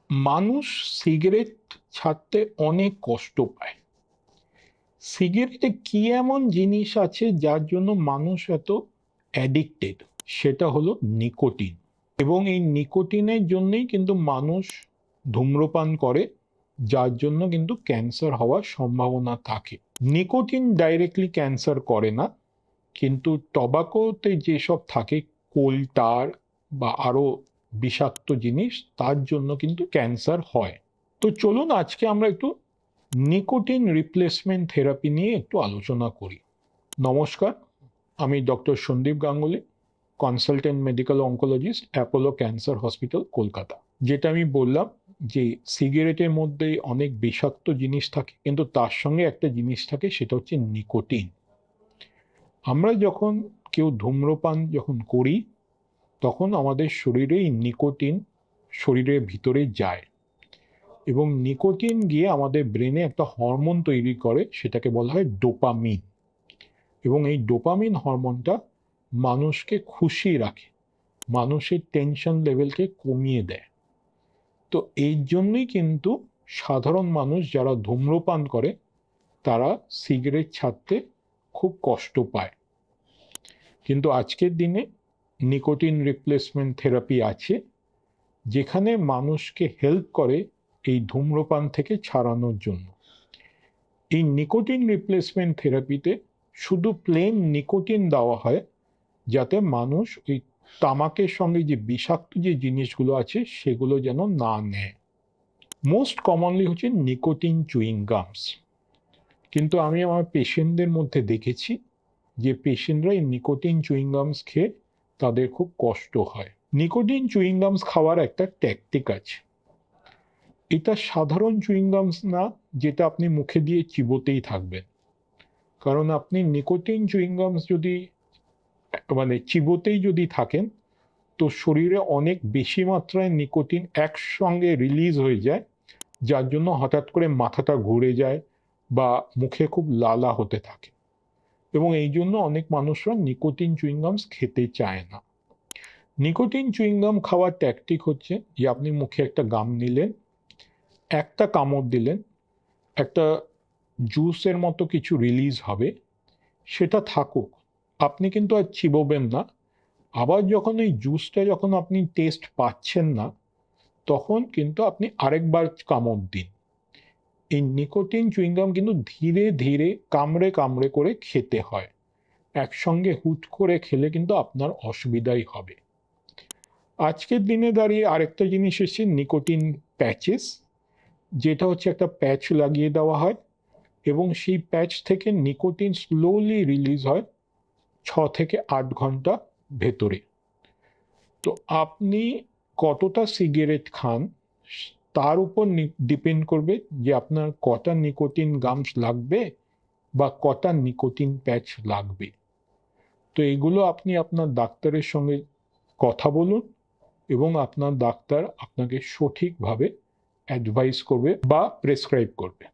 মানুষ সিগারেট ছাড়তে অনেক কষ্ট পায়। সিগারেটে কি এমন জিনিস আছে যার জন্য মানুষ এত অ্যাডিক্টেড? সেটা হলো নিকোটিন। এবং এই নিকোটিনের জন্যই কিন্তু মানুষ ধূম্রপান করে, যার জন্য কিন্তু ক্যান্সার হওয়ার সম্ভাবনা থাকে। নিকোটিন ডাইরেক্টলি ক্যান্সার করে না, কিন্তু টবাকোতে যেসব থাকে, কোল টার বা আরো বিষাক্ত জিনিস, তার জন্য কিন্তু ক্যান্সার হয়। তো চলুন আজকে আমরা একটু নিকোটিন রিপ্লেসমেন্ট থেরাপি নিয়ে একটু আলোচনা করি। নমস্কার, আমি doctor Sandeep Ganguly, consultant medical oncologist, Apollo cancer hospital, Kolkata. যেটা আমি বললাম যে সিগারেটের মধ্যে অনেক বিষাক্ত জিনিস থাকে, কিন্তু তার সঙ্গে একটা জিনিস থাকে, সেটা হচ্ছে নিকোটিন। আমরা যখন কেউ ধূম্রপান যখন করি, তখন আমাদের শরীরে এই নিকোটিন শরীরের ভিতরে যায় এবং নিকোটিন গিয়ে আমাদের ব্রেনে একটা হরমোন তৈরি করে, সেটাকে বলা হয় ডোপামিন। এবং এই ডোপামিন হরমোনটা মানুষকে খুশি রাখে, মানুষের টেনশন লেভেলকে কমিয়ে দেয়। তো এই জন্যই কিন্তু সাধারণ মানুষ যারা ধূম্রপান করে, তারা সিগারেট ছাড়তে খুব কষ্ট পায়। কিন্তু আজকের দিনে নিকোটিন রিপ্লেসমেন্ট থেরাপি আছে, যেখানে মানুষকে হেল্প করে এই ধূম্রপান থেকে ছাড়ানোর জন্য। এই নিকোটিন রিপ্লেসমেন্ট থেরাপিতে শুধু প্লেন নিকোটিন দেওয়া হয়, যাতে মানুষ ওই তামাকের সঙ্গে যে বিষাক্ত যে জিনিসগুলো আছে সেগুলো যেন না নেয়। মোস্ট কমনলি হচ্ছে নিকোটিন চুইং গামস। কিন্তু আমি আমার পেশেন্টদের মধ্যে দেখেছি যে পেশেন্টরা এই নিকোটিন চুইং গামস খেয়ে তাদের খুব কষ্ট হয়। নিকোটিন চুইং গামস খাওয়ার একটা ট্যাকটিক আছে। এটা সাধারণ চুইং গামস না, যেটা আপনি মুখে দিয়ে চিবোতেই থাকবেন। কারণ আপনি নিকোটিন চুইং গামস যদি চিবোতেই যদি থাকেন, তো শরীরে অনেক বেশি মাত্রায় নিকোটিন একসঙ্গে রিলিজ হয়ে যায়, যার জন্য হঠাৎ করে মাথাটা ঘুরে যায় বা মুখে খুব লালা হতে থাকে। এবং এই জন্য অনেক মানুষরা নিকোটিন চুইং গামস খেতে চায় না। নিকোটিন চুইং গাম খাওয়ার ট্যাকটিক হচ্ছে যে আপনি মুখে একটা গাম নিলেন, একটা কামড় দিলেন, একটা জুসের মতো কিছু রিলিজ হবে, সেটা থাকুক, আপনি কিন্তু আর চিবোবেন না। আবার যখন এই জুসটা যখন আপনি টেস্ট পাচ্ছেন না, তখন কিন্তু আপনি আরেকবার কামড় দিন। এই নিকোটিন চুইংগাম কিন্তু ধীরে ধীরে কামড়ে কামড়ে করে খেতে হয়। একসঙ্গে হুট করে খেলে কিন্তু আপনার অসুবিধাই হবে। আজকের দিনে দাঁড়িয়ে আরেকটা জিনিস এসেছে, নিকোটিন প্যাচেস, যেটা হচ্ছে একটা প্যাচ লাগিয়ে দেওয়া হয় এবং সেই প্যাচ থেকে নিকোটিন স্লোলি রিলিজ হয় 6 থেকে 8 ঘন্টা ভেতরে। তো আপনি কতটা সিগারেট খান, তার উপর ডিপেন্ড করবে যে আপনার কটা নিকোটিন গামস লাগবে বা কটা নিকোটিন প্যাচ লাগবে। তো এগুলো আপনি আপনার ডাক্তারের সঙ্গে কথা বলুন এবং আপনার ডাক্তার আপনাকে সঠিকভাবে অ্যাডভাইস করবে বা প্রেসক্রাইব করবে।